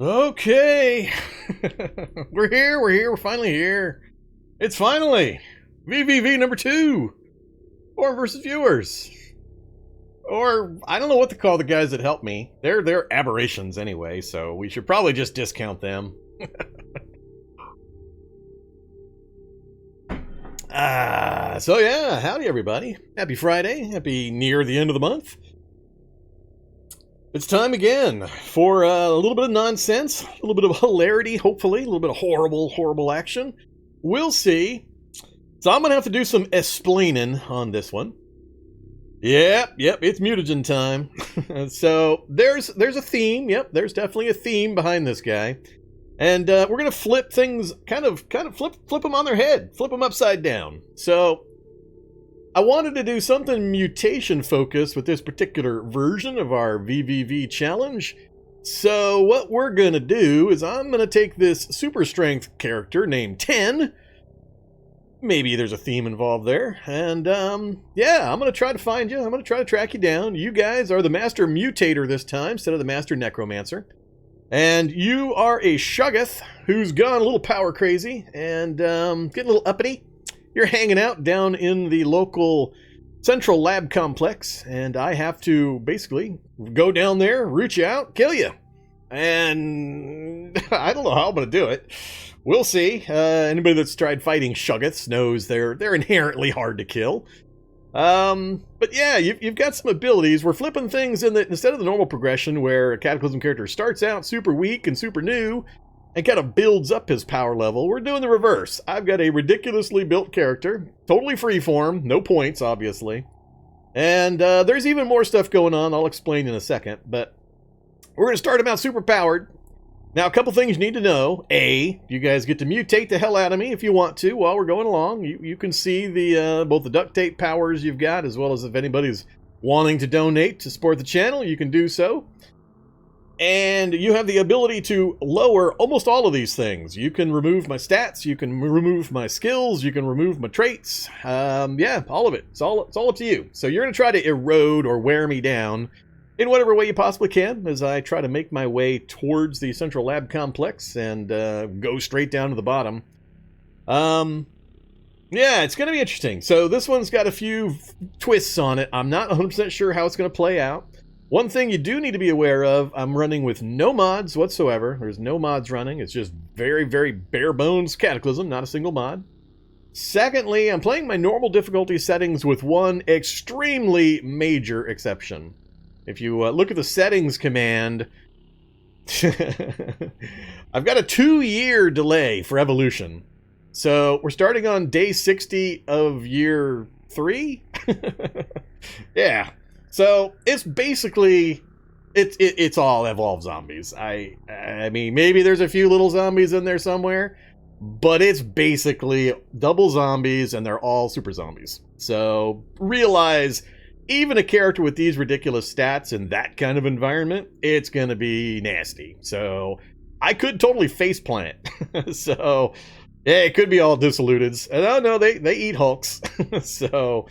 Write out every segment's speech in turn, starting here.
Okay. we're finally here. It's finally VVV number 2. Vorm versus viewers. Or, I don't know what to call the guys that helped me. They're aberrations anyway, so we should probably just discount them. So yeah, howdy everybody. Happy Friday. Happy near the end of the month. It's time again for a little bit of nonsense, a little bit of hilarity, hopefully, a little bit of horrible action. We'll see. So I'm going to have to do some explaining on this one. Yep, it's mutagen time. So there's a theme. Yep, there's definitely a theme behind this guy. And we're going to flip things, kind of flip them on their head, flip them upside down. So I wanted to do something mutation focused with this particular version of our VVV challenge. So what we're going to do is I'm going to take this super strength character named 10. Maybe there's a theme involved there. And yeah, I'm going to try to find you. I'm going to try to track you down. You guys are the Master Mutator this time instead of the Master Necromancer. And you are a Shoggoth who's gone a little power crazy and getting a little uppity. You're hanging out down in the local central lab complex, and I have to basically go down there, root you out, kill you. And I don't know how I'm going to do it. We'll see. Anybody that's tried fighting Shoggoths knows they're inherently hard to kill. But yeah, you've got some abilities. We're flipping things in that instead of the normal progression where a Cataclysm character starts out super weak and super new and kind of builds up his power level, we're doing the reverse. I've got a ridiculously built character, totally freeform, no points, obviously. And there's even more stuff going on I'll explain in a second, but we're going to start him out super powered. Now, a couple things you need to know. A, you guys get to mutate the hell out of me if you want to while we're going along. You can see the both the duct tape powers you've got, as well as if anybody's wanting to donate to support the channel, you can do so. And you have the ability to lower almost all of these things. You can remove my stats, you can remove my skills, you can remove my traits. Yeah, all of it. It's all up to you. So you're going to try to erode or wear me down in whatever way you possibly can as I try to make my way towards the central lab complex and go straight down to the bottom. Yeah, it's going to be interesting. So this one's got a few twists on it. I'm not 100% sure how it's going to play out. One thing you do need to be aware of, I'm running with no mods whatsoever. There's no mods running. It's just very, very bare bones Cataclysm, not a single mod. Secondly, I'm playing my normal difficulty settings with one extremely major exception. If you look at the settings command, I've got a 2-year delay for evolution. So we're starting on day 60 of year 3. Yeah. So it's basically, it's all evolved zombies. I mean, maybe there's a few little zombies in there somewhere, but it's basically double zombies and they're all super zombies. So realize, even a character with these ridiculous stats in that kind of environment, it's going to be nasty. So I could totally faceplant. So yeah, it could be all dissoluteds. And oh no, they eat hulks. So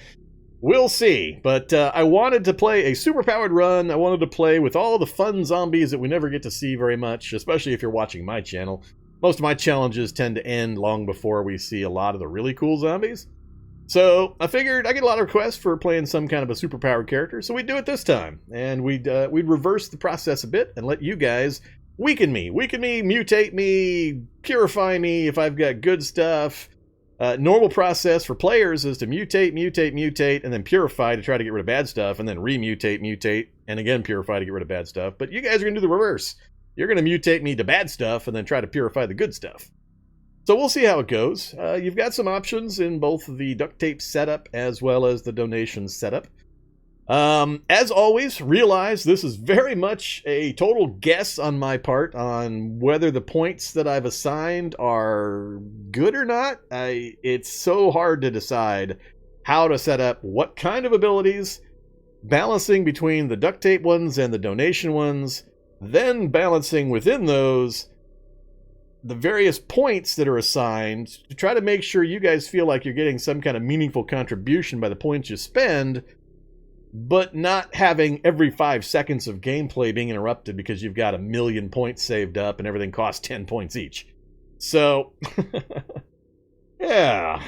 we'll see. But I wanted to play a super-powered run. I wanted to play with all of the fun zombies that we never get to see very much, especially if you're watching my channel. Most of my challenges tend to end long before we see a lot of the really cool zombies. So I figured I get a lot of requests for playing some kind of a super-powered character, so we'd do it this time. And we'd reverse the process a bit and let you guys weaken me, mutate me, purify me if I've got good stuff. Normal process for players is to mutate, and then purify to try to get rid of bad stuff, and then mutate, and again purify to get rid of bad stuff. But you guys are going to do the reverse. You're going to mutate me to bad stuff, and then try to purify the good stuff. So we'll see how it goes. You've got some options in both the duct tape setup as well as the donation setup. As always, realize this is very much a total guess on my part on whether the points that I've assigned are good or not. It's so hard to decide how to set up what kind of abilities, balancing between the duct tape ones and the donation ones, then balancing within those the various points that are assigned to try to make sure you guys feel like you're getting some kind of meaningful contribution by the points you spend, but not having every 5 seconds of gameplay being interrupted because you've got 1,000,000 points saved up and everything costs 10 points each. So, yeah.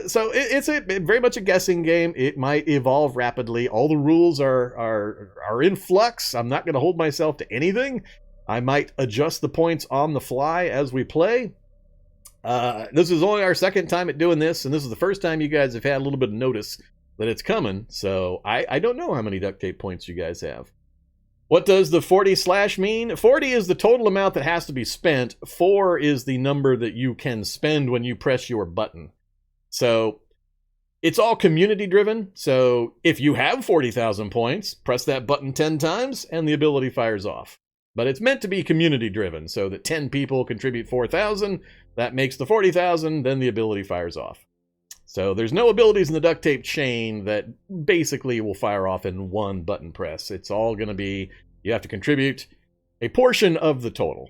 So it's very much a guessing game. It might evolve rapidly. All the rules are in flux. I'm not going to hold myself to anything. I might adjust the points on the fly as we play. This is only our second time at doing this, and this is the first time you guys have had a little bit of notice that it's coming, so I don't know how many duct tape points you guys have. What does the 40/ mean? 40 is the total amount that has to be spent. 4 is the number that you can spend when you press your button. So it's all community driven, so if you have 40,000 points, press that button 10 times and the ability fires off. But it's meant to be community driven, so that 10 people contribute 4,000, that makes the 40,000, then the ability fires off. So there's no abilities in the duct tape chain that basically will fire off in one button press. It's all going to be, you have to contribute a portion of the total.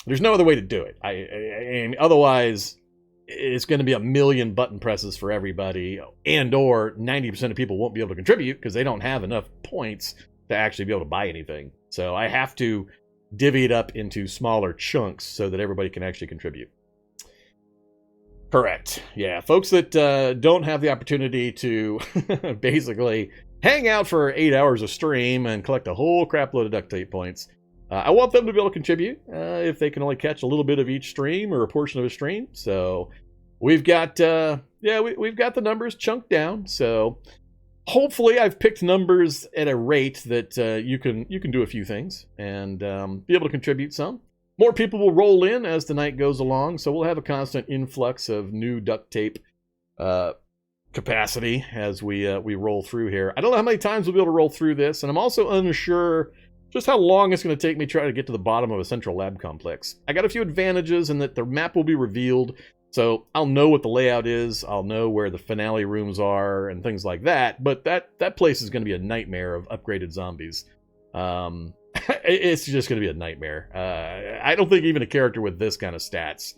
There's no other way to do it. I otherwise, it's going to be 1,000,000 button presses for everybody, and or 90% of people won't be able to contribute because they don't have enough points to actually be able to buy anything. So I have to divvy it up into smaller chunks so that everybody can actually contribute. Correct. Yeah, folks that don't have the opportunity to basically hang out for 8 hours of stream and collect a whole crap load of duct tape points. I want them to be able to contribute if they can only catch a little bit of each stream or a portion of a stream. So we've got, we've got the numbers chunked down. So hopefully I've picked numbers at a rate that you can do a few things and be able to contribute some. More people will roll in as the night goes along, so we'll have a constant influx of new duct tape capacity as we roll through here. I don't know how many times we'll be able to roll through this, and I'm also unsure just how long it's going to take me to try to get to the bottom of a central lab complex. I got a few advantages in that the map will be revealed, so I'll know what the layout is, I'll know where the finale rooms are, and things like that, but that place is going to be a nightmare of upgraded zombies. It's just going to be a nightmare. I don't think even a character with this kind of stats,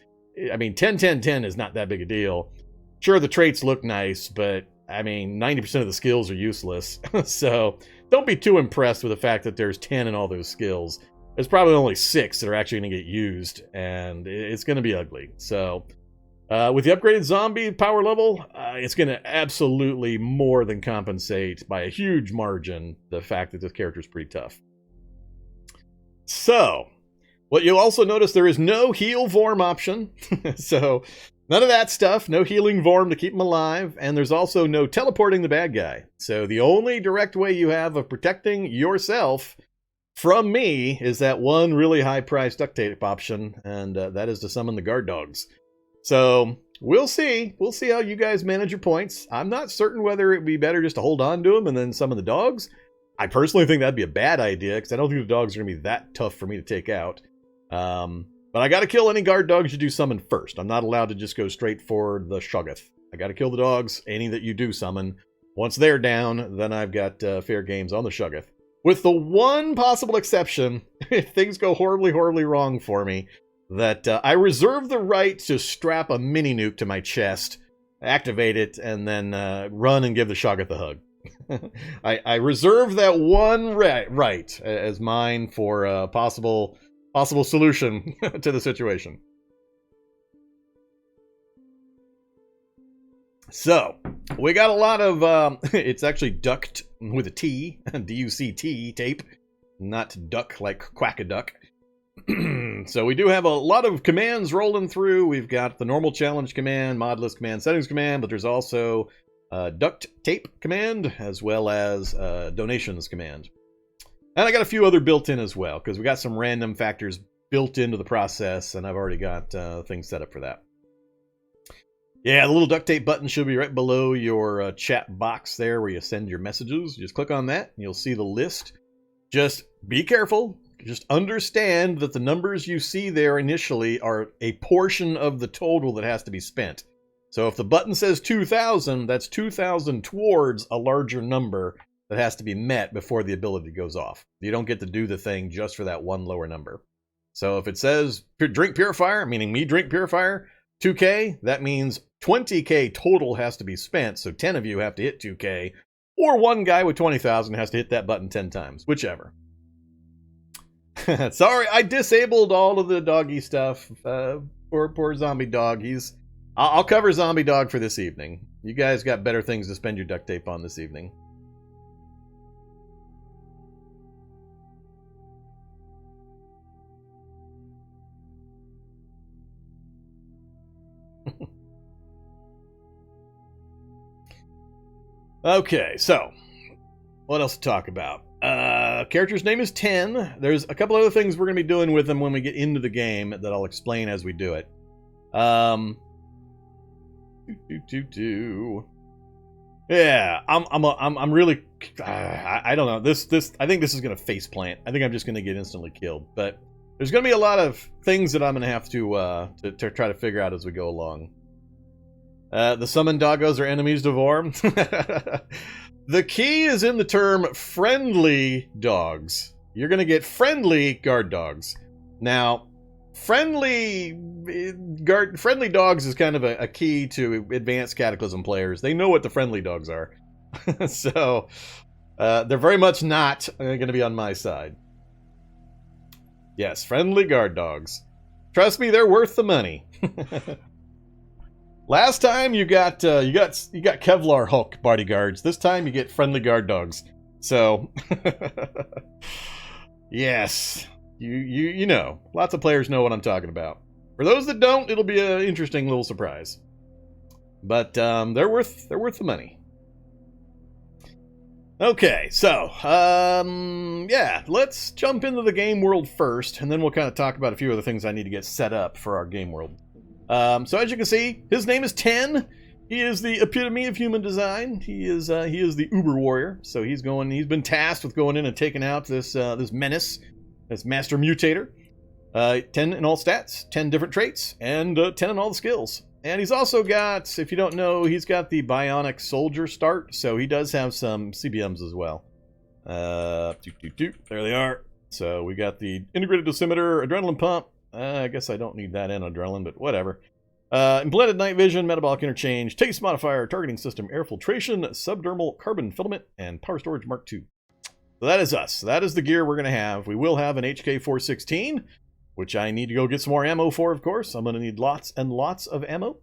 I mean, 10-10-10 is not that big a deal. Sure, the traits look nice, but I mean, 90% of the skills are useless. So don't be too impressed with the fact that there's 10 in all those skills. There's probably only 6 that are actually going to get used, and it's going to be ugly. So with the upgraded zombie power level, it's going to absolutely more than compensate by a huge margin the fact that this character is pretty tough. So, what you'll also notice, there is no heal Vorm option. So, none of that stuff. No healing Vorm to keep him alive. And there's also no teleporting the bad guy. So, the only direct way you have of protecting yourself from me is that one really high-priced duct tape option. And that is to summon the guard dogs. So, we'll see. We'll see how you guys manage your points. I'm not certain whether it would be better just to hold on to them and then summon the dogs. I personally think that'd be a bad idea, because I don't think the dogs are going to be that tough for me to take out. But I got to kill any guard dogs you do summon first. I'm not allowed to just go straight for the Shoggoth. I got to kill the dogs, any that you do summon. Once they're down, then I've got fair games on the Shoggoth. With the one possible exception, if things go horribly, horribly wrong for me, that I reserve the right to strap a mini nuke to my chest, activate it, and then run and give the Shoggoth a hug. I reserve that one right as mine for a possible solution to the situation. So, we got a lot of, it's actually duct with a T, D-U-C-T tape, not duck like quack a duck. So we do have a lot of commands rolling through. We've got the normal challenge command, mod list command, settings command, but there's also duct tape command, as well as donations command. And I got a few other built in as well, because we got some random factors built into the process, and I've already got things set up for that. Yeah, the little duct tape button should be right below your chat box there where you send your messages. Just click on that, and you'll see the list. Just be careful. Just understand that the numbers you see there initially are a portion of the total that has to be spent. So if the button says 2,000, that's 2,000 towards a larger number that has to be met before the ability goes off. You don't get to do the thing just for that one lower number. So if it says drink purifier, meaning me drink purifier, 2K, that means 20K total has to be spent. So 10 of you have to hit 2K or one guy with 20,000 has to hit that button 10 times, whichever. Sorry, I disabled all of the doggy stuff. Poor zombie dog. I'll cover zombie dog for this evening. You guys got better things to spend your duct tape on this evening. Okay, so what else to talk about? Character's name is 10. There's a couple other things we're going to be doing with him when we get into the game that I'll explain as we do it. Yeah, I'm really, I don't know. I think this is going to face plant. I think I'm just going to get instantly killed. But there's going to be a lot of things that I'm going to have to try to figure out as we go along. The summoned doggos are enemies to Vorm. The key is in the term friendly dogs. You're going to get friendly guard dogs. Now, friendly dogs is kind of a key to advanced Cataclysm players. They know what the friendly dogs are. So, they're very much not going to be on my side. Yes, friendly guard dogs. Trust me, they're worth the money. Last time you got Kevlar Hulk bodyguards. This time you get friendly guard dogs. So yes, you know, lots of players know what I'm talking about. For those that don't, it'll be an interesting little surprise. But they're worth the money. Okay, so yeah, let's jump into the game world first, and then we'll kind of talk about a few other things I need to get set up for our game world. So as you can see, his name is 10. He is the epitome of human design. He is the Uber warrior. So he's been tasked with going in and taking out this menace, this master mutator. 10 in all stats, 10 different traits, and 10 in all the skills. And he's also got, if you don't know, he's got the bionic soldier start. So he does have some CBMs as well. There they are. So we got the integrated dosimeter, adrenaline pump. I guess I don't need that in adrenaline, but whatever. Implanted night vision, metabolic interchange, taste modifier, targeting system, air filtration, subdermal carbon filament, and power storage Mark II. So that is us. That is the gear we're going to have. We will have an HK416, which I need to go get some more ammo for, of course. I'm going to need lots and lots of ammo.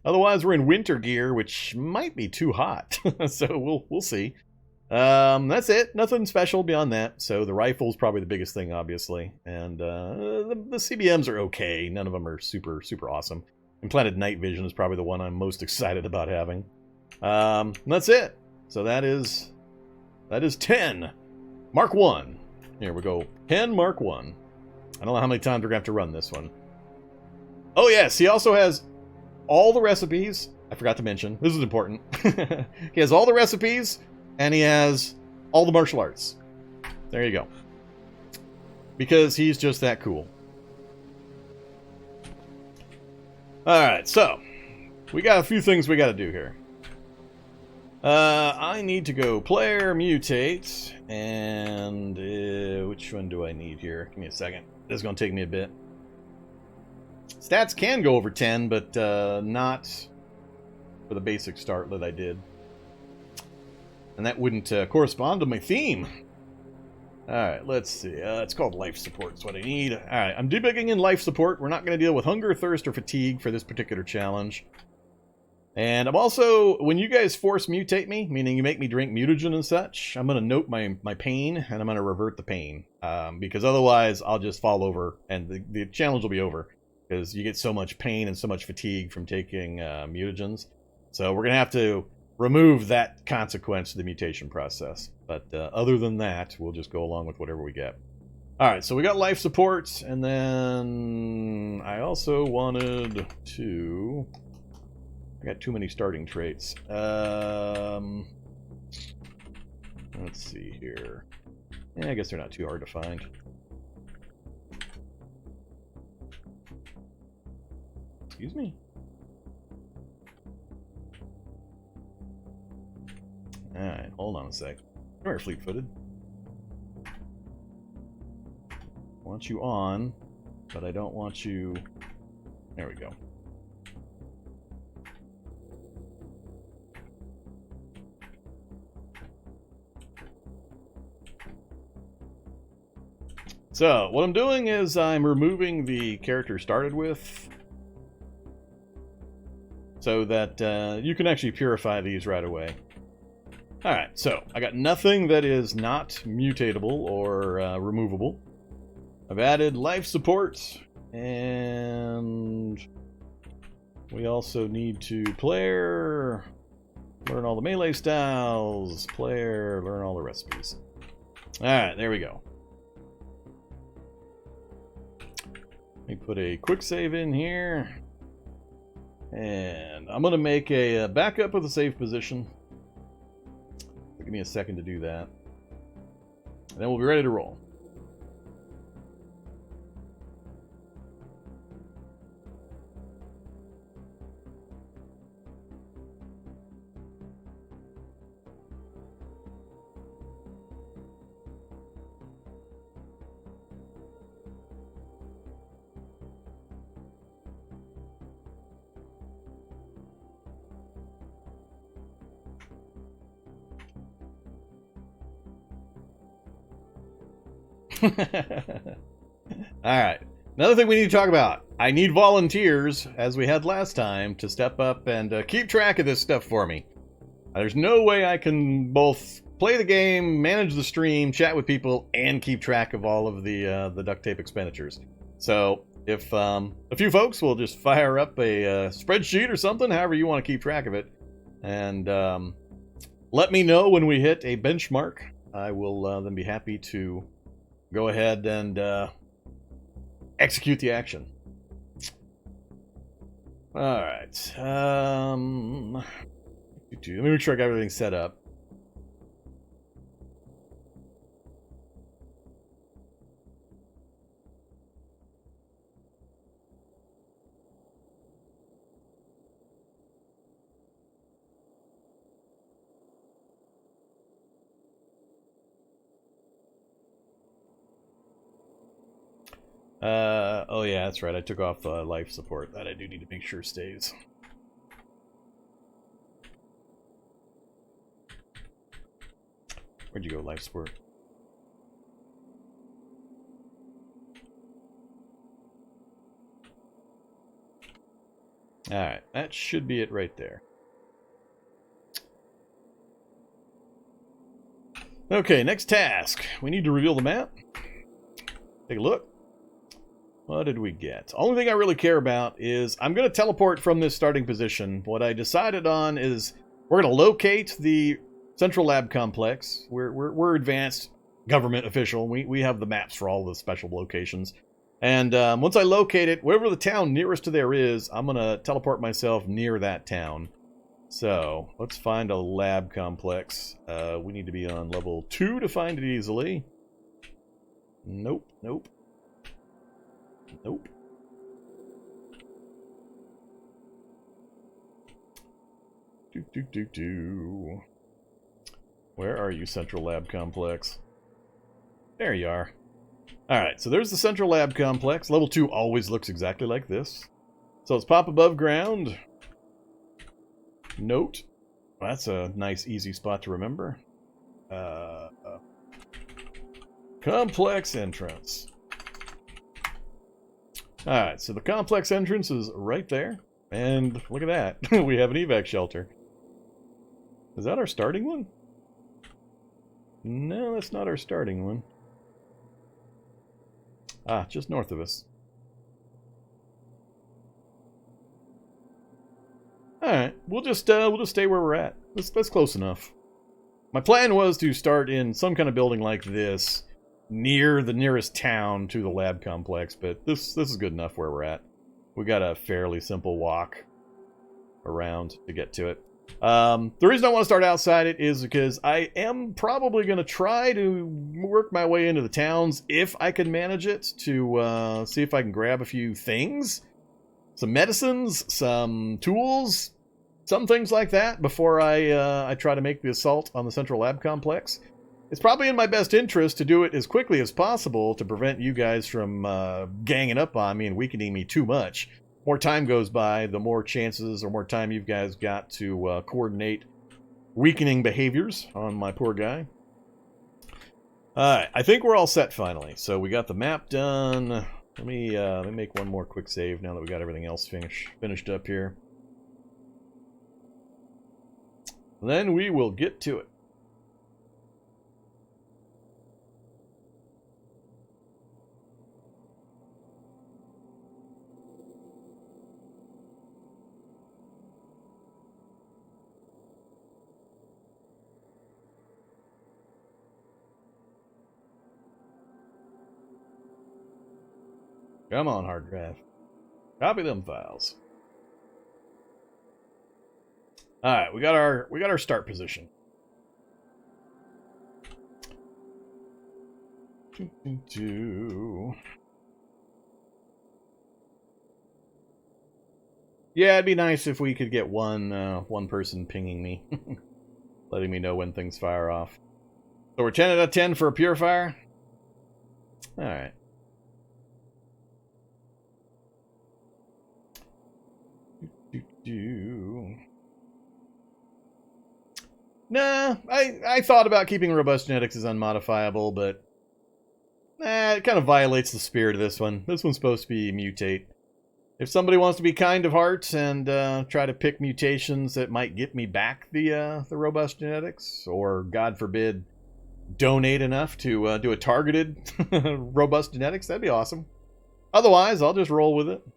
Otherwise, we're in winter gear, which might be too hot. So we'll see. That's it. Nothing special beyond that. So the rifle's probably the biggest thing, obviously. And the CBMs are okay. None of them are super awesome. Implanted night vision is probably the one I'm most excited about having. That's it. So that is 10. Mark 1. Here we go. 10 Mark 1. I don't know how many times we're going to have to run this one. Oh yes, he also has all the recipes. I forgot to mention. This is important. He has all the recipes. And he has all the martial arts. There you go. Because he's just that cool. Alright, so. We got a few things we got to do here. I need to go player, mutate, and which one do I need here? Give me a second. This is going to take me a bit. Stats can go over 10, but not for the basic start that I did. And that wouldn't correspond to my theme. Alright, let's see. It's called life support. That's what I need. Alright, I'm debugging in life support. We're not going to deal with hunger, thirst, or fatigue for this particular challenge. And I'm also, when you guys force mutate me, meaning you make me drink mutagen and such, I'm going to note my pain, and I'm going to revert the pain. Because otherwise, I'll just fall over, and the challenge will be over. Because you get so much pain and so much fatigue from taking mutagens. So we're going to have to remove that consequence to the mutation process. But other than that, we'll just go along with whatever we get. Alright, so we got life supports, and then I also wanted to... I got too many starting traits. Let's see here. Yeah, I guess they're not too hard to find. Excuse me? Alright, hold on a sec. Come here, fleet-footed. I want you on, but I don't want you... There we go. So, what I'm doing is I'm removing the character started with so that you can actually purify these right away. Alright, so I got nothing that is not mutatable or removable. I've added life support, and we also need to player, learn all the melee styles, player, learn all the recipes. Alright, there we go. Let me put a quick save in here. And I'm going to make a backup of the save position. Give me a second to do that. And then we'll be ready to roll. Alright. Another thing we need to talk about. I need volunteers, as we had last time, to step up and keep track of this stuff for me. There's no way I can both play the game, manage the stream, chat with people, and keep track of all of the duct tape expenditures. So, if a few folks will just fire up a spreadsheet or something, however you want to keep track of it, and let me know when we hit a benchmark, I will then be happy to go ahead and execute the action. Alright. Let me make sure I got everything set up. Oh yeah, that's right. I took off life support. That I do need to make sure stays. Where'd you go, life support? Alright, that should be it right there. Okay, next task. We need to reveal the map. Take a look. What did we get? Only thing I really care about is I'm going to teleport from this starting position. What I decided on is we're going to locate the central lab complex. We're advanced government official. We have the maps for all the special locations. And once I locate it, wherever the town nearest to there is, I'm going to teleport myself near that town. So let's find a lab complex. We need to be on level 2 to find it easily. Nope, nope. Nope. Where are you, Central Lab Complex? There you are. Alright, so there's the Central Lab Complex. Level 2 always looks exactly like this. So let's pop above ground. Note. That's a nice, easy spot to remember. Complex entrance. Alright, so the complex entrance is right there. And look at that. We have an evac shelter. Is that our starting one? No, that's not our starting one. Ah, just north of us. Alright, we'll just stay where we're at. That's close enough. My plan was to start in some kind of building like this, near the nearest town to the lab complex, but this is good enough where we're at. We got a fairly simple walk around to get to it. The reason I want to start outside it is because I am probably going to try to work my way into the towns if I can manage it, to see if I can grab a few things. Some medicines, some tools, some things like that before I try to make the assault on the central lab complex. It's probably in my best interest to do it as quickly as possible to prevent you guys from ganging up on me and weakening me too much. More time goes by, the more chances or more time you guys got to coordinate weakening behaviors on my poor guy. Alright, I think we're all set finally. So we got the map done. Let me make one more quick save now that we got everything else finished up here. Then we will get to it. Come on, hard drive. Copy them files. All right, we got our start position. Yeah, it'd be nice if we could get one person pinging me, letting me know when things fire off. So we're 10 out of 10 for a purifier. All right. Nah, I thought about keeping robust genetics as unmodifiable, but it kind of violates the spirit of this one. This one's supposed to be mutate. If somebody wants to be kind of heart and try to pick mutations that might get me back the robust genetics, or God forbid, donate enough to do a targeted robust genetics, that'd be awesome. Otherwise, I'll just roll with it.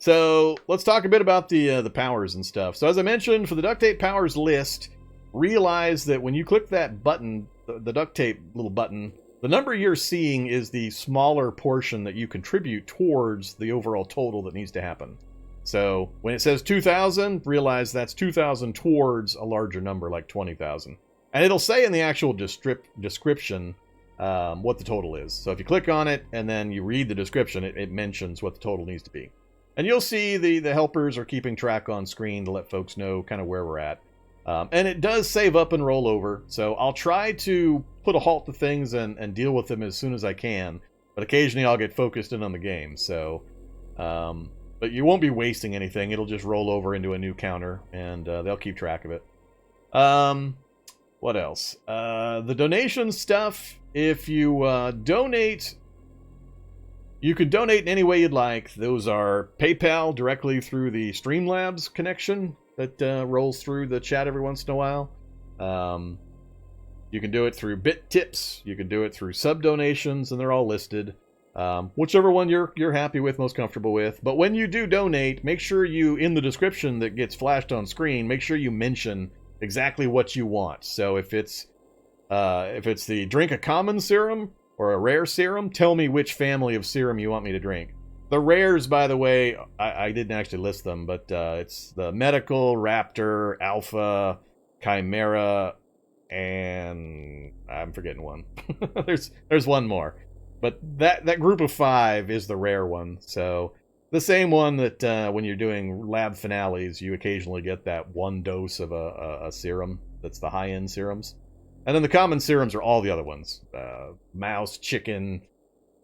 So let's talk a bit about the powers and stuff. So as I mentioned, for the duct tape powers list, realize that when you click that button, the duct tape little button, the number you're seeing is the smaller portion that you contribute towards the overall total that needs to happen. So when it says 2,000, realize that's 2,000 towards a larger number like 20,000. And it'll say in the actual description what the total is. So if you click on it and then you read the description, it mentions what the total needs to be. And you'll see the helpers are keeping track on screen to let folks know kind of where we're at. And it does save up and roll over, so I'll try to put a halt to things and deal with them as soon as I can. But occasionally I'll get focused in on the game, so... but you won't be wasting anything. It'll just roll over into a new counter, and they'll keep track of it. What else? The donation stuff, if you donate... You can donate in any way you'd like. Those are PayPal directly through the Streamlabs connection that rolls through the chat every once in a while. You can do it through bit tips. You can do it through sub donations, and they're all listed. Whichever one you're happy with, most comfortable with. But when you do donate, make sure you, in the description that gets flashed on screen, make sure you mention exactly what you want. So if it's the drink a common serum or a rare serum, tell me which family of serum you want me to drink. The rares, by the way, I didn't actually list them, but it's the Medical, Raptor, Alpha, Chimera, and I'm forgetting one. there's one more. But that group of 5 is the rare one. So the same one that when you're doing lab finales, you occasionally get that one dose of a serum that's the high-end serums. And then the common serums are all the other ones. Mouse, chicken,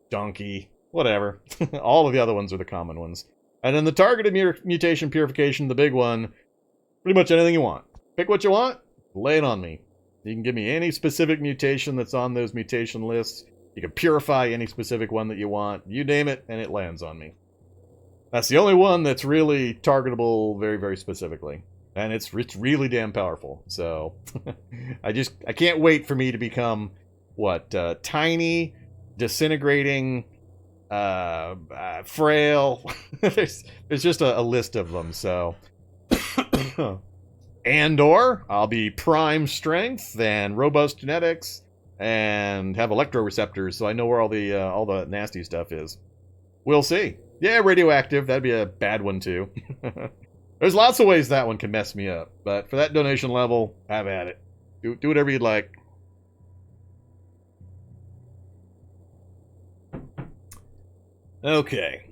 donkey, whatever. All of the other ones are the common ones. And then the targeted mutation purification, the big one, pretty much anything you want. Pick what you want, lay it on me. You can give me any specific mutation that's on those mutation lists. You can purify any specific one that you want. You name it, and it lands on me. That's the only one that's really targetable very, very specifically. And it's really damn powerful. So I can't wait for me to become tiny, disintegrating, frail. there's just a list of them. So and/or I'll be prime strength and robust genetics and have electroreceptors, so I know where all the nasty stuff is. We'll see. Yeah, radioactive. That'd be a bad one too. There's lots of ways that one can mess me up, but for that donation level, have at it. Do whatever you'd like. Okay.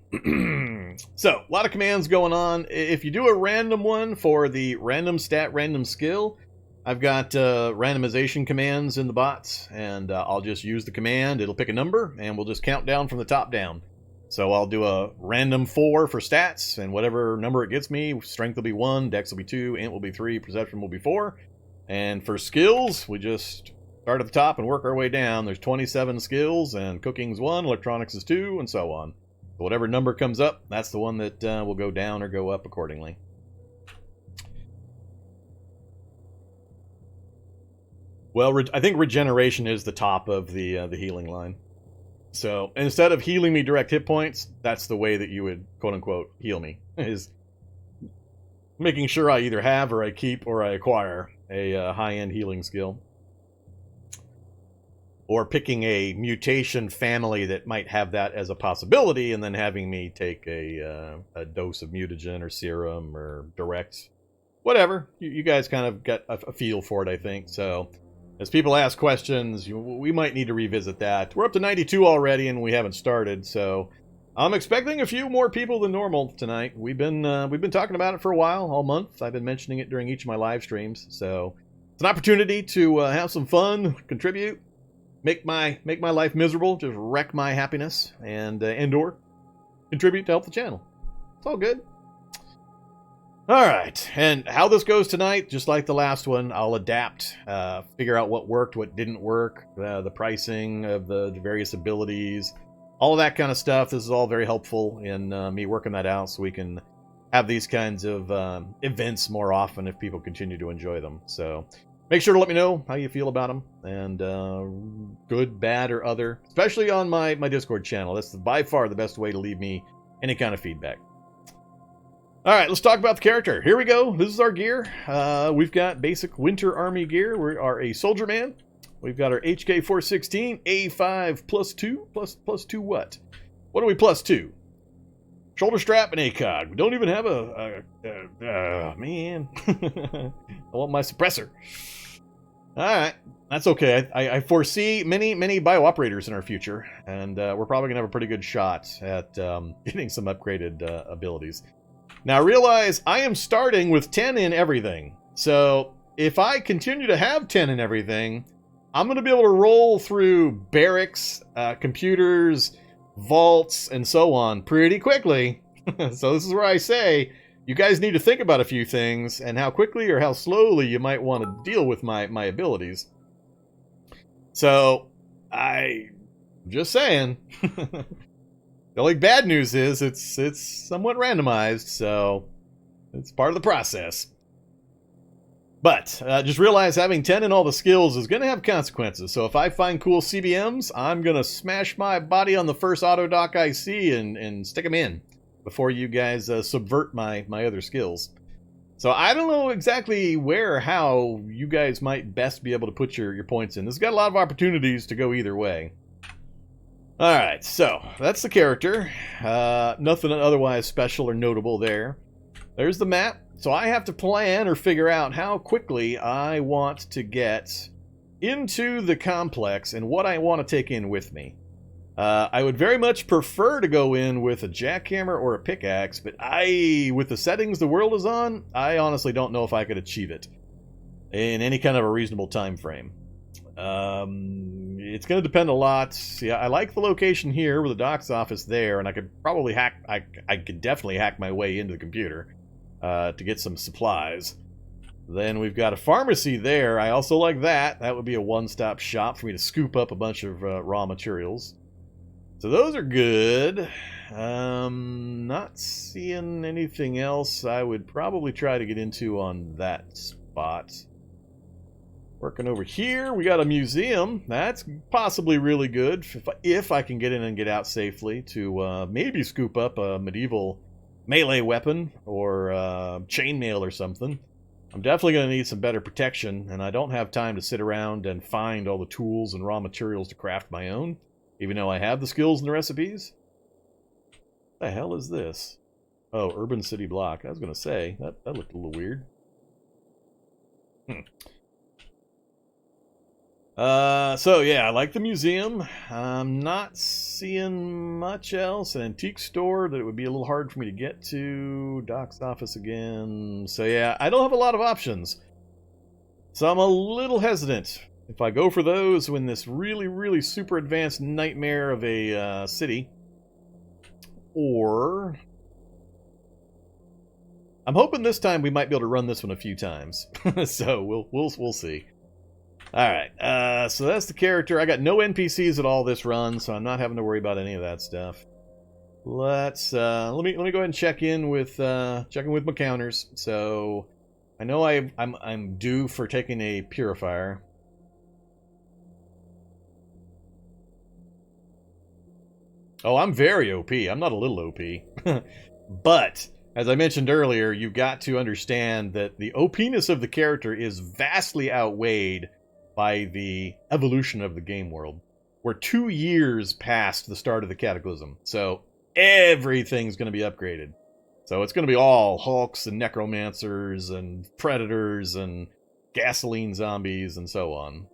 So, a lot of commands going on. If you do a random one for the random stat, random skill, I've got randomization commands in the bots, and I'll just use the command. It'll pick a number, and we'll just count down from the top down. So I'll do a random 4 for stats, and whatever number it gets me, strength will be 1, dex will be 2, int will be 3, perception will be 4. And for skills, we just start at the top and work our way down. There's 27 skills, and cooking's 1, electronics is 2, and so on. So whatever number comes up, that's the one that will go down or go up accordingly. Well, I think regeneration is the top of the healing line. So instead of healing me direct hit points, that's the way that you would, quote-unquote, heal me, is making sure I either have or I keep or I acquire a high-end healing skill. Or picking a mutation family that might have that as a possibility, and then having me take a dose of mutagen or serum or direct, whatever. You guys kind of got a feel for it, I think. So as people ask questions, we might need to revisit that. We're up to 92 already, and we haven't started, so I'm expecting a few more people than normal tonight. We've been talking about it for a while, all month. I've been mentioning it during each of my live streams, so it's an opportunity to have some fun, contribute, make my life miserable, just wreck my happiness, and or contribute to help the channel. It's all good. All right, and how this goes tonight, just like the last one, I'll adapt, figure out what worked, what didn't work, the pricing of the various abilities, all of that kind of stuff. This is all very helpful in me working that out so we can have these kinds of events more often if people continue to enjoy them. So make sure to let me know how you feel about them, and good, bad, or other, especially on my Discord channel. That's by far the best way to leave me any kind of feedback. All right, let's talk about the character. Here we go. This is our gear. We've got basic Winter Army gear. We are a Soldier Man. We've got our HK416, A5 plus 2. Plus 2 what? What are we plus 2? Shoulder strap and ACOG. We don't even have man. I want my suppressor. All right, that's okay. I foresee many bio-operators in our future, and we're probably going to have a pretty good shot at getting some upgraded abilities. Now realize I am starting with 10 in everything. So if I continue to have 10 in everything, I'm going to be able to roll through barracks, computers, vaults, and so on pretty quickly. So this is where I say, you guys need to think about a few things and how quickly or how slowly you might want to deal with my abilities. So, just saying. The only bad news is it's somewhat randomized, so it's part of the process. But just realize having 10 in all the skills is going to have consequences. So if I find cool CBMs, I'm going to smash my body on the first auto dock I see and stick them in before you guys subvert my other skills. So I don't know exactly where or how you guys might best be able to put your points in. This has got a lot of opportunities to go either way. Alright, so that's the character. Nothing otherwise special or notable there. There's the map. So I have to plan or figure out how quickly I want to get into the complex and what I want to take in with me. I would very much prefer to go in with a jackhammer or a pickaxe, but with the settings the world is on, I honestly don't know if I could achieve it in any kind of a reasonable time frame. It's going to depend a lot. Yeah, I like the location here with the doc's office there, and I could probably I could definitely hack my way into the computer to get some supplies. Then we've got a pharmacy there. I also like that. That would be a one-stop shop for me to scoop up a bunch of raw materials. So those are good. Not seeing anything else I would probably try to get into on that spot. Working over here, we got a museum. That's possibly really good if I can get in and get out safely to maybe scoop up a medieval melee weapon or chainmail or something. I'm definitely going to need some better protection, and I don't have time to sit around and find all the tools and raw materials to craft my own, even though I have the skills and the recipes. What the hell is this? Oh, urban city block. I was going to say, that looked a little weird. So yeah, I like the museum. I'm not seeing much else. An antique store that it would be a little hard for me to get to. Doc's office again. So yeah, I don't have a lot of options. So I'm a little hesitant. If I go for those when this really super advanced nightmare of a city, or I'm hoping this time we might be able to run this one a few times. So we'll see. Alright, so that's the character. I got no NPCs at all this run, so I'm not having to worry about any of that stuff. Let's let me go ahead and check in with my counters. So I know I'm due for taking a purifier. Oh, I'm very OP. I'm not a little OP. But as I mentioned earlier, you've got to understand that the OP-ness of the character is vastly outweighed by the evolution of the game world. We're 2 years past the start of the Cataclysm, so everything's going to be upgraded. So it's going to be all Hulks and Necromancers and Predators and Gasoline Zombies and so on.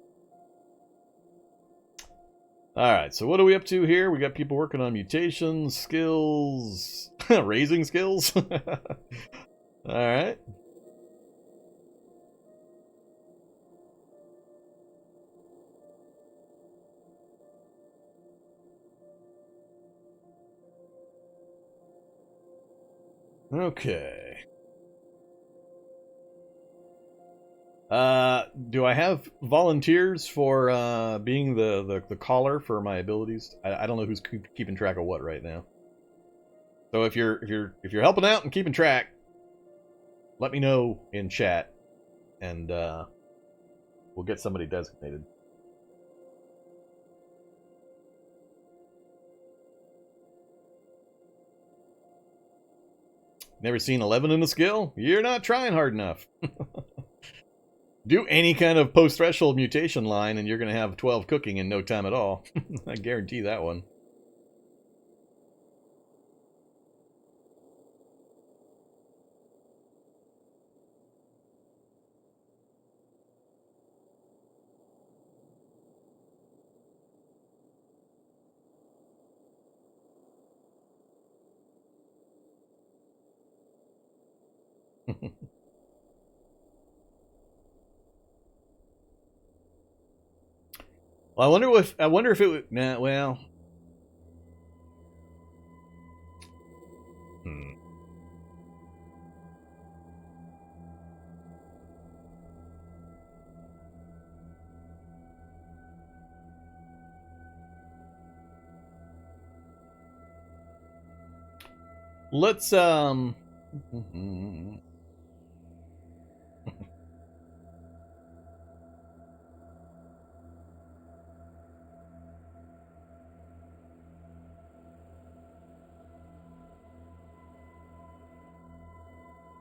Alright, so what are we up to here? We got people working on mutations, skills, raising skills. Alright. Okay. Do I have volunteers for being the caller for my abilities? I don't know who's keeping track of what right now. So if you're helping out and keeping track, let me know in chat, and we'll get somebody designated. Never seen 11 in the skill? You're not trying hard enough. Do any kind of post-threshold mutation line, and you're going to have 12 cooking in no time at all. I guarantee that one. Well, I wonder if it would. Nah, well. Let's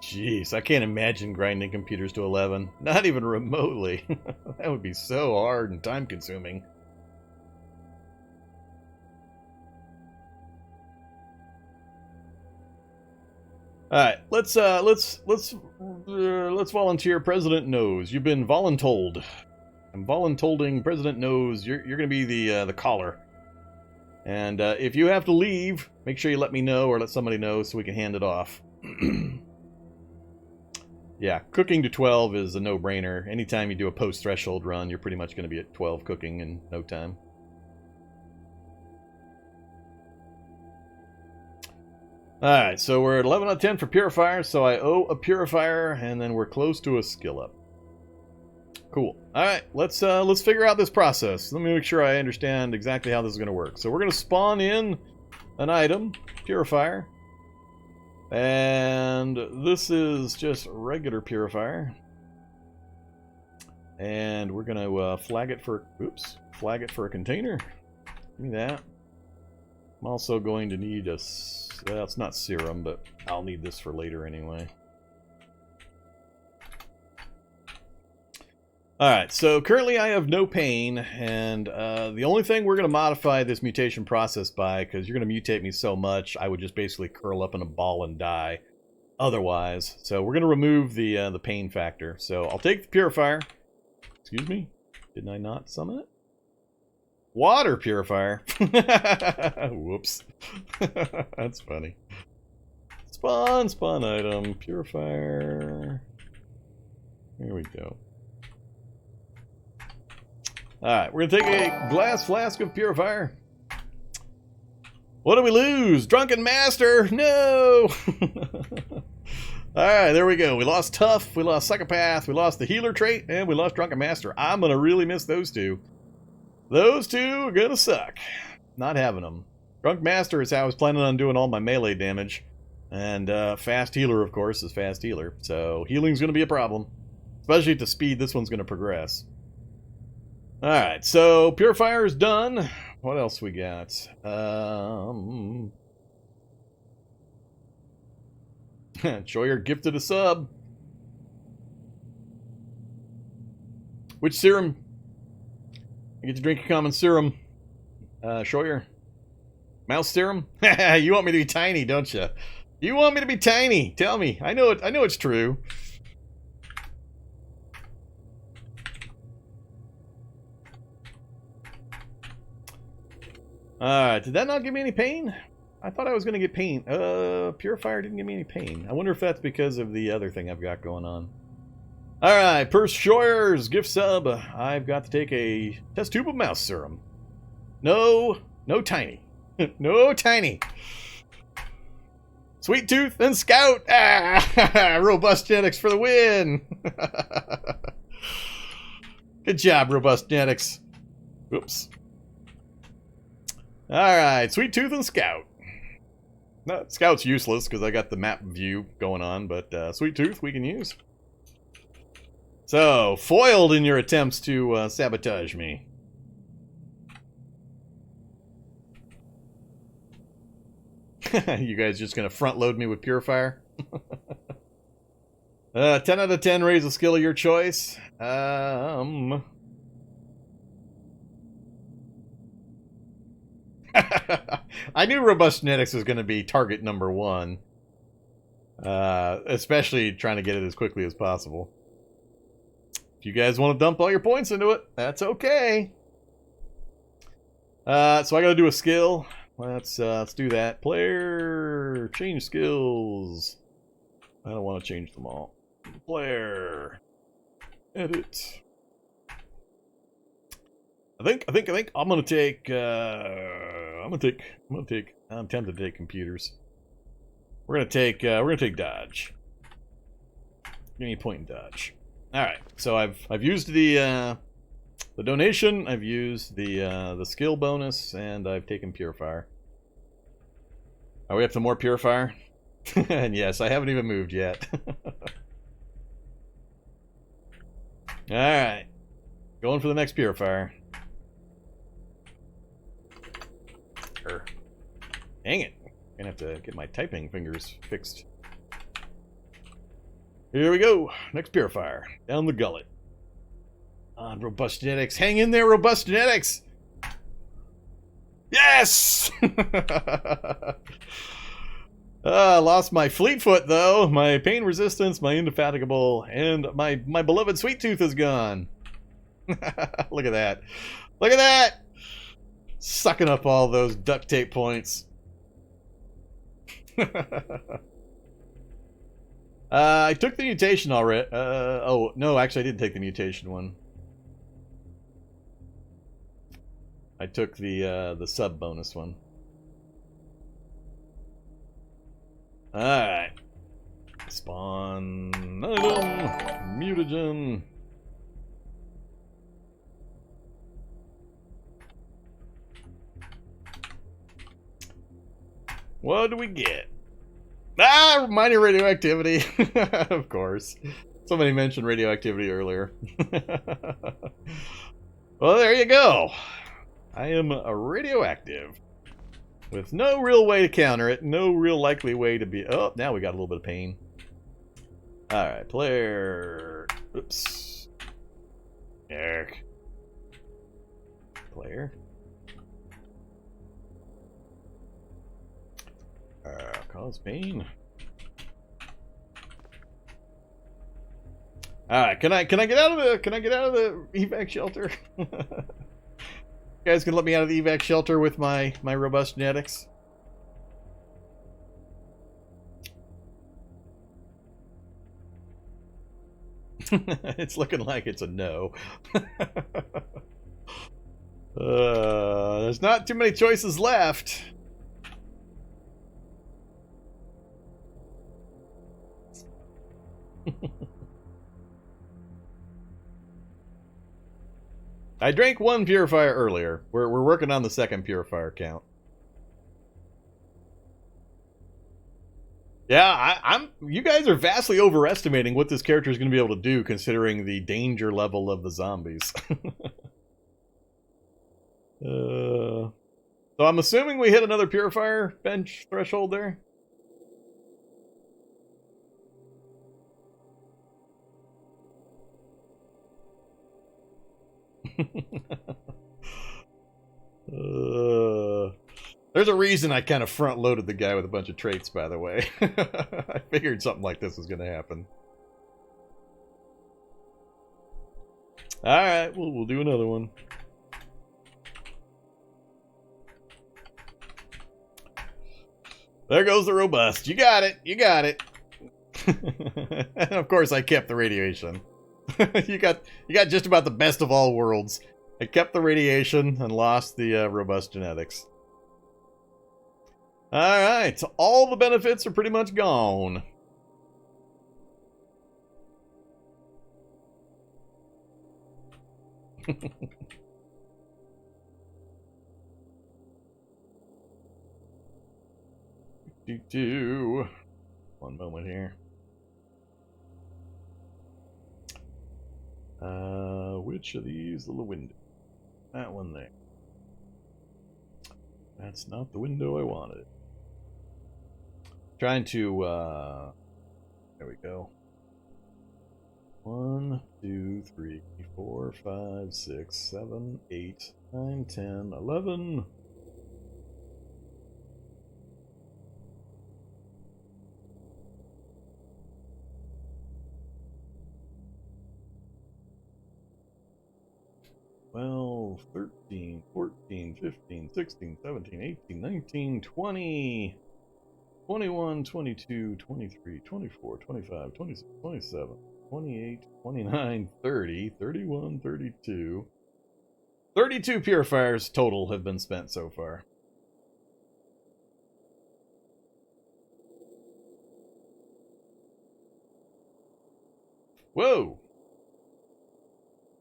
Jeez, I can't imagine grinding computers to 11. Not even remotely. That would be so hard and time-consuming. All right, let's volunteer President Nose. You've been voluntold. I'm voluntolding President Nose. You're going to be the caller. And if you have to leave, make sure you let me know or let somebody know so we can hand it off. Yeah, cooking to 12 is a no-brainer. Anytime you do a post-threshold run, you're pretty much going to be at 12 cooking in no time. Alright, so we're at 11 out of 10 for purifier, so I owe a purifier, and then we're close to a skill up. Cool. Alright, let's figure out this process. Let me make sure I understand exactly how this is going to work. So we're going to spawn in an item, purifier. And this is just regular purifier. And we're going to flag it for a container. Give me that. I'm also going to need a, well, it's not serum, but I'll need this for later anyway. Alright, so currently I have no pain, and the only thing we're going to modify this mutation process by, because you're going to mutate me so much, I would just basically curl up in a ball and die otherwise. So we're going to remove the pain factor. So I'll take the purifier. Excuse me? Didn't I not summon it? Water purifier. Whoops. That's funny. Spawn item. Purifier. Here we go. Alright, we're going to take a glass flask of purifier. What do we lose? Drunken Master! No! Alright, there we go. We lost Tough, we lost Psychopath, we lost the Healer trait, and we lost Drunken Master. I'm going to really miss those two. Those two are going to suck. Not having them. Drunk Master is how I was planning on doing all my melee damage. And Fast Healer, of course, is Fast Healer. So healing's going to be a problem. Especially at the speed this one's going to progress. Alright, so Purifier is done. What else we got? Shoyer gifted a sub. Which serum? I get to drink a common serum. Shoyer. Mouse serum? You want me to be tiny, don't you? You want me to be tiny. Tell me. I know it's true. Did that not give me any pain? I thought I was going to get pain. Purifier didn't give me any pain. I wonder if that's because of the other thing I've got going on. Alright, per Shoyer's gift sub, I've got to take a test tube of mouse serum. No tiny. No tiny. Sweet Tooth and Scout. Ah, Robust Genetics for the win. Good job, Robust Genetics. Oops. Alright, Sweet Tooth and Scout. No, Scout's useless because I got the map view going on, but Sweet Tooth we can use. So, foiled in your attempts to sabotage me. You guys just gonna front load me with Purifier? 10 out of 10, raise a skill of your choice. I knew Robust Genetics was going to be target number 1. Especially trying to get it as quickly as possible. If you guys want to dump all your points into it, that's okay. So I got to do a skill. Let's do that. Player, change skills. I don't want to change them all. Player, edit. I think I'm gonna take. I'm tempted to take computers. We're gonna take dodge. Give me a point in dodge. All right. So I've used the donation. I've used the skill bonus, and I've taken Purifier. Are we up to more Purifier? And yes, I haven't even moved yet. All right. Going for the next Purifier. Dang it. Gonna have to get my typing fingers fixed. Here we go. Next Purifier. Down the gullet. On Robust Genetics. Hang in there, Robust Genetics! Yes! Lost my Fleetfoot, though. My pain resistance, my indefatigable, and my beloved Sweet Tooth is gone. Look at that. Look at that! Sucking up all those duct tape points. I took the mutation already. Oh, no, actually I didn't take the mutation one. I took the sub bonus one. Alright. Spawn item. Mutagen. What do we get? Ah, minor radioactivity. Of course. Somebody mentioned radioactivity earlier. Well, there you go. I am radioactive. With no real way to counter it. No real likely way to be... Oh, now we got a little bit of pain. Alright, player... Oops. Eric. Player. Cause pain. Alright, can I get out of the evac shelter? You guys can let me out of the evac shelter with my Robust Genetics. It's looking like it's a no. There's not too many choices left. I drank one purifier earlier. We're working on the second purifier count. Yeah, I'm. You guys are vastly overestimating what this character is going to be able to do, considering the danger level of the zombies. So I'm assuming we hit another purifier bench threshold there. There's a reason I kind of front-loaded the guy with a bunch of traits, by the way. I figured something like this was going to happen. Alright, we'll do another one. There goes the robust. You got it. You got it. And of course, I kept the radiation. you got just about the best of all worlds. I kept the radiation and lost the robust genetics. Alright, all the benefits are pretty much gone. One moment here. Which of these little windows? That one there. That's not the window I wanted. Trying to, there we go. 1, 2, 3, 4, 5, 6, 7, 8, 9, 10, 11. Well, 13, 14, 15, 16, 17, 18, 19, 20, 21, 22, 23, 24, 25, 26, 27, 28, 29, 30, 31, 32. 32 purifiers total have been spent so far. Whoa!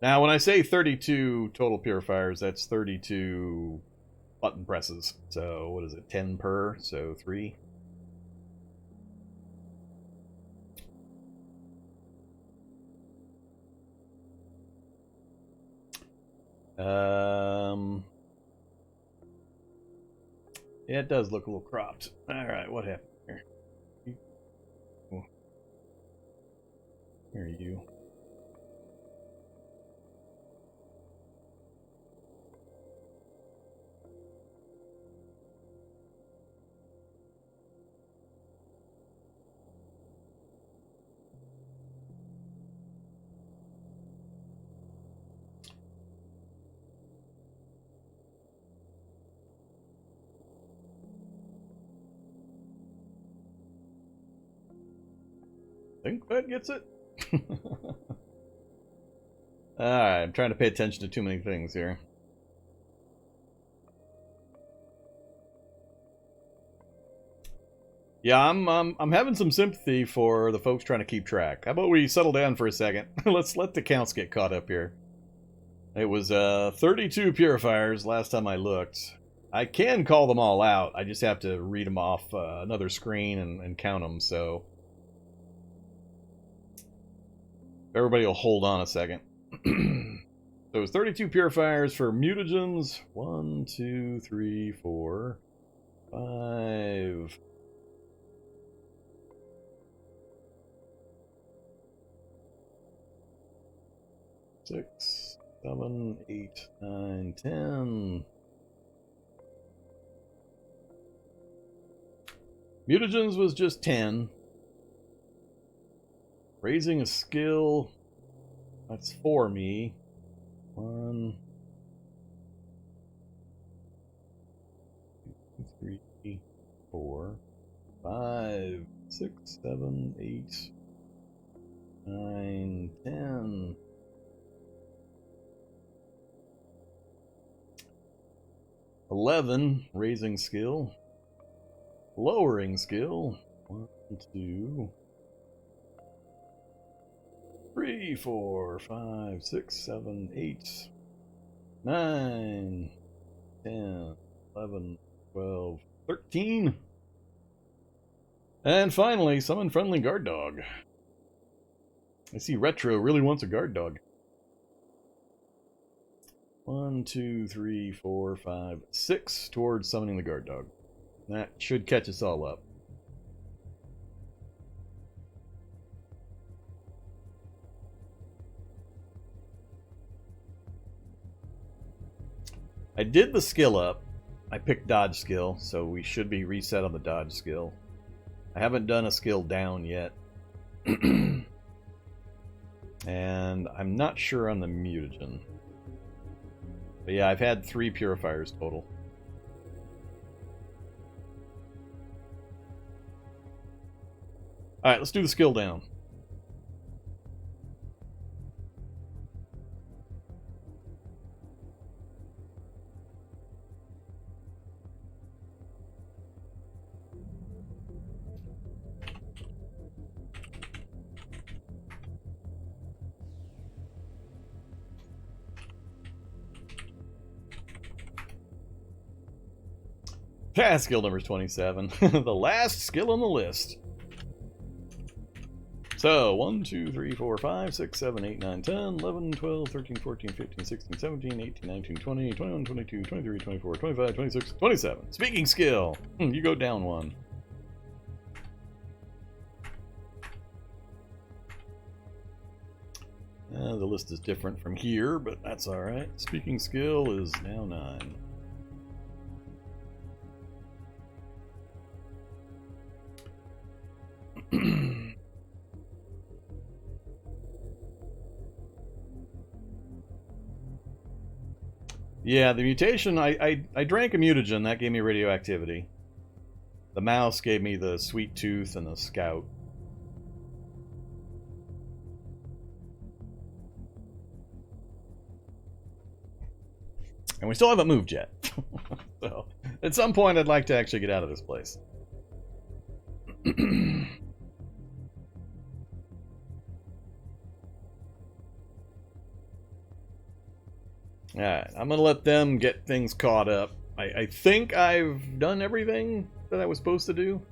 Now, when I say 32 total purifiers, that's 32 button presses. So, what is it? 10 per? So, 3. Yeah, it does look a little cropped. Alright, what happened here? Where are you? Think that gets it? Alright, I'm trying to pay attention to too many things here. Yeah, I'm having some sympathy for the folks trying to keep track. How about we settle down for a second? Let's let the counts get caught up here. It was 32 purifiers last time I looked. I can call them all out. I just have to read them off another screen and count them, so everybody will hold on a second. So it was 32 purifiers for mutagens. 1, 2, 3, 4, 5. 6, 7, 8, 9, 10. Mutagens was just 10. Raising a skill. That's 4 me. 1, 2, 3, 4, 5, 6, 7, 8, 9, 10. 11, raising skill. Lowering skill. 1, 2, 3, 4, 5, 6, 7, 8, 9, 10, 11, 12, 13. And finally, summon friendly guard dog. I see Retro really wants a guard dog. 1, 2, 3, 4, 5, 6 towards summoning the guard dog. That should catch us all up. I did the skill up. I picked dodge skill, so we should be reset on the dodge skill. I haven't done a skill down yet. And I'm not sure on the mutagen. But yeah, I've had 3 purifiers total. Alright, let's do the skill down. Skill number 27. The last skill on the list. So, 1, 2, 3, 4, 5, 6, 7, 8, 9, 10, 11, 12, 13, 14, 15, 16, 17, 18, 19, 20, 21, 22, 23, 24, 25, 26, 27. Speaking skill. You go down 1. The list is different from here, but that's alright. Speaking skill is now 9. Yeah, the mutation, I drank a mutagen, that gave me radioactivity. The mouse gave me the sweet tooth and the scout. And we still haven't moved yet. So, at some point I'd like to actually get out of this place. Alright, I'm gonna let them get things caught up. I think I've done everything that I was supposed to do.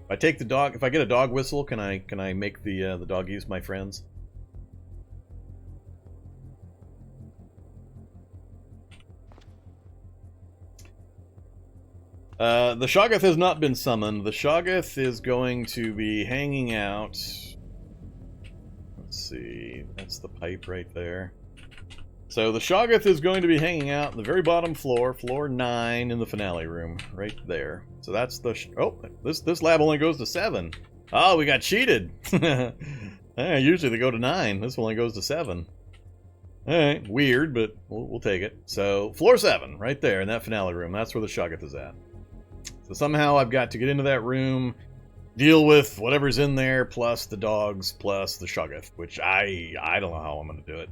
If I take the dog, if I get a dog whistle, can I make the doggies my friends? The Shoggoth has not been summoned. The Shoggoth is going to be hanging out. Let's see. That's the pipe right there. So the Shoggoth is going to be hanging out in the very bottom floor, floor 9 in the finale room, right there. So that's the... oh, this lab only goes to 7. Oh, we got cheated. Usually they go to 9. This one only goes to 7. Alright, weird, but we'll take it. So, floor 7, right there in that finale room. That's where the Shoggoth is at. So somehow I've got to get into that room, deal with whatever's in there, plus the dogs, plus the Shoggoth, which I don't know how I'm going to do it.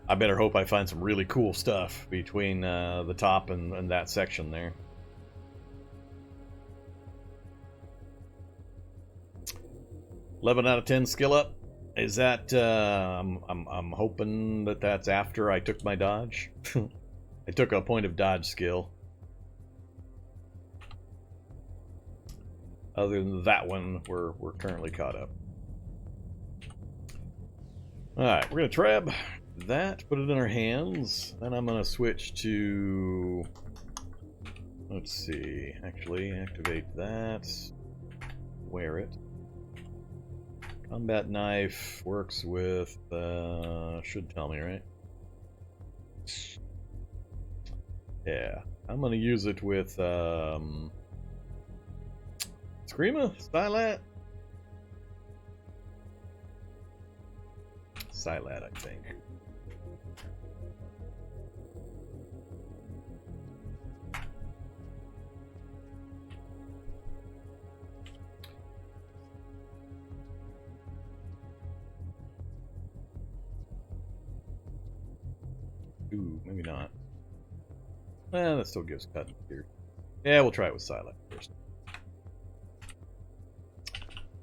I better hope I find some really cool stuff between the top and that section there. $11 out of 10 skill up. Is that I'm hoping that that's after I took my dodge. I took a point of dodge skill. Other than that one, we're currently caught up. Alright, we're gonna trab that, put it in our hands. Then I'm gonna switch to, let's see, actually activate that, wear it. Combat knife works with, should tell me, right? Yeah, I'm gonna use it with, Screamer? Stylat? Stylat, I think. Ooh, maybe not. That still gives cut here. Yeah, we'll try it with Silent first.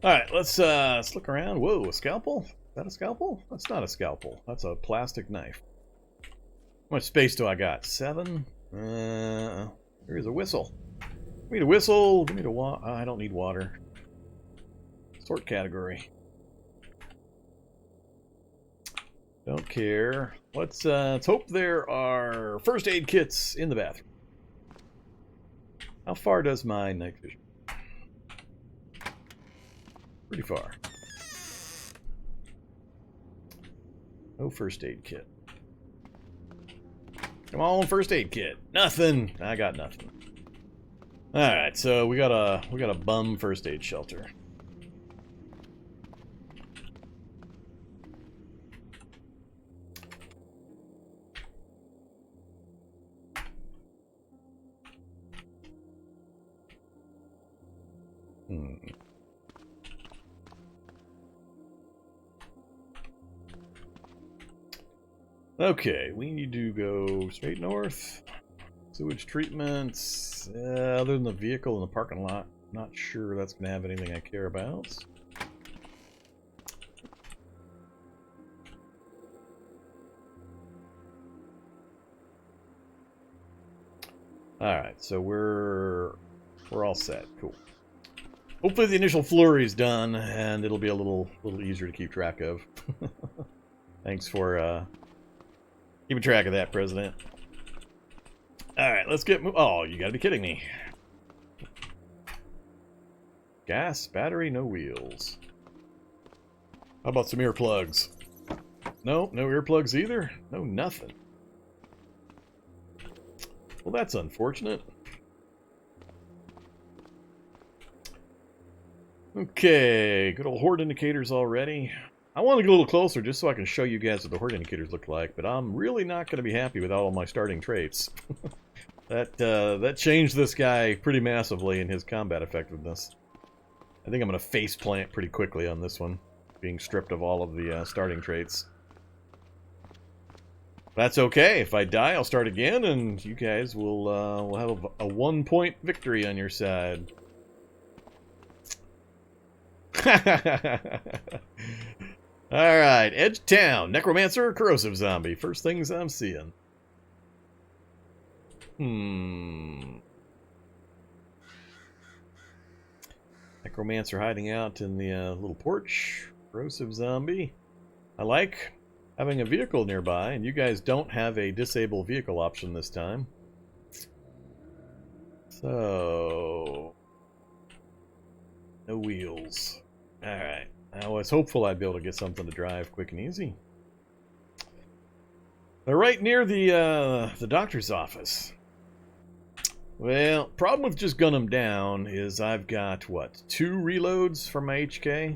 Alright, let's look around. Whoa, a scalpel? Is that a scalpel? That's not a scalpel. That's a plastic knife. How much space do I got? 7? Here's a whistle. Give me the whistle. Give me the water. I don't need water. Sort category. Don't care. Let's hope there are first aid kits in the bathroom. How far does my night vision? Pretty far. No first aid kit. Come on, first aid kit. Nothing. I got nothing. All right, so we got a bum first aid shelter. Okay, we need to go straight north. Sewage treatments. Other than the vehicle in the parking lot, not sure that's going to have anything I care about. Alright, so we're all set. Cool. Hopefully the initial flurry is done, and it'll be a little easier to keep track of. Thanks for keeping track of that, President. Alright, let's get oh, you gotta be kidding me. Gas, battery, no wheels. How about some earplugs? No, no earplugs either? No, nothing. Well, that's unfortunate. Okay, good old horde indicators already. I want to get a little closer just so I can show you guys what the horde indicators look like, but I'm really not going to be happy with all of my starting traits. That changed this guy pretty massively in his combat effectiveness. I think I'm going to face plant pretty quickly on this one, being stripped of all of the starting traits. That's okay. If I die, I'll start again, and you guys will have a 1-point victory on your side. Alright, Edge Town, Necromancer, Corrosive Zombie. First things I'm seeing. Necromancer hiding out in the little porch. Corrosive Zombie. I like having a vehicle nearby, and you guys don't have a disable vehicle option this time. So... no wheels. Alright. I was hopeful I'd be able to get something to drive quick and easy. They're right near the doctor's office. Well, problem with just gunning them down is I've got, what, 2 reloads for my HK?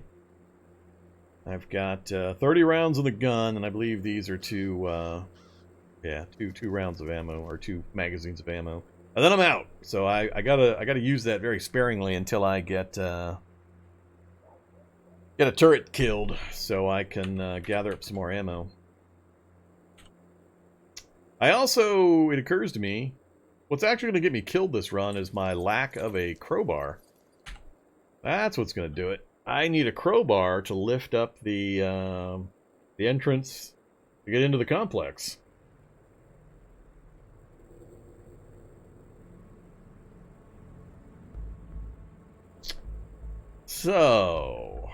I've got 30 rounds in the gun, and I believe these are two rounds of ammo, or 2 magazines of ammo. And then I'm out, so I gotta use that very sparingly until I get a turret killed, so I can gather up some more ammo. It occurs to me, what's actually going to get me killed this run is my lack of a crowbar. That's what's going to do it. I need a crowbar to lift up the entrance to get into the complex. So,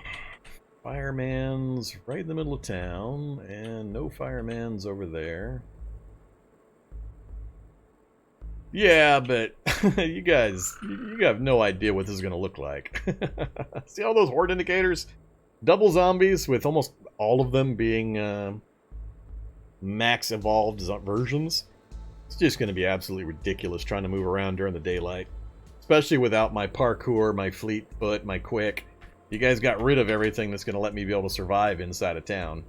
fireman's right in the middle of town, and no fireman's over there. Yeah, but you guys, you have no idea what this is going to look like. See all those horde indicators? Double zombies with almost all of them being max evolved versions. It's just going to be absolutely ridiculous trying to move around during the daylight. Especially without my parkour, my fleet foot, my quick. You guys got rid of everything that's going to let me be able to survive inside of town.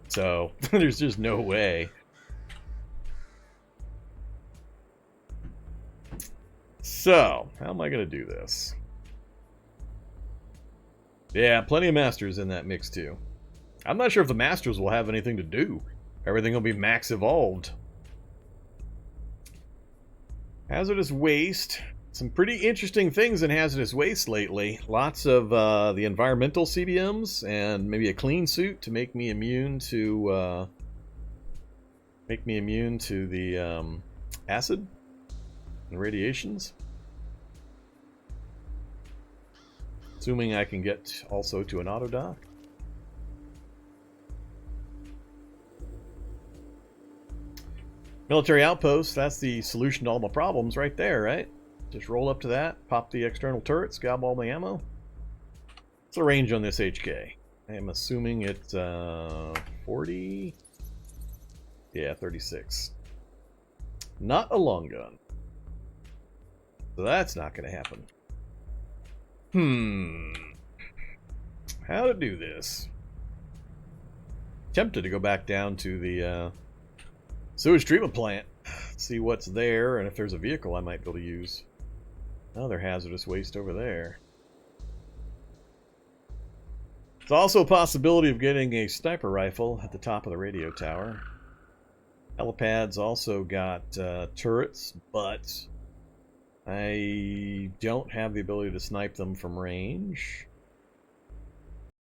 So, there's just no way. So, how am I going to do this? Yeah, plenty of masters in that mix too. I'm not sure if the masters will have anything to do. Everything will be max evolved. Hazardous waste. Some pretty interesting things in hazardous waste lately. Lots of the environmental CBMs and maybe a clean suit to make me immune to the acid and radiations. Assuming I can get also to an auto dock. Military outpost, that's the solution to all my problems right there, right? Just roll up to that, pop the external turrets, grab all my ammo. What's the range on this HK? I am assuming it's 40? Yeah, 36. Not a long gun. So that's not going to happen. How to do this? Tempted to go back down to the sewage treatment plant. See what's there, and if there's a vehicle I might be able to use. Another hazardous waste over there. There's also a possibility of getting a sniper rifle at the top of the radio tower. Helipad's also got turrets, but I don't have the ability to snipe them from range.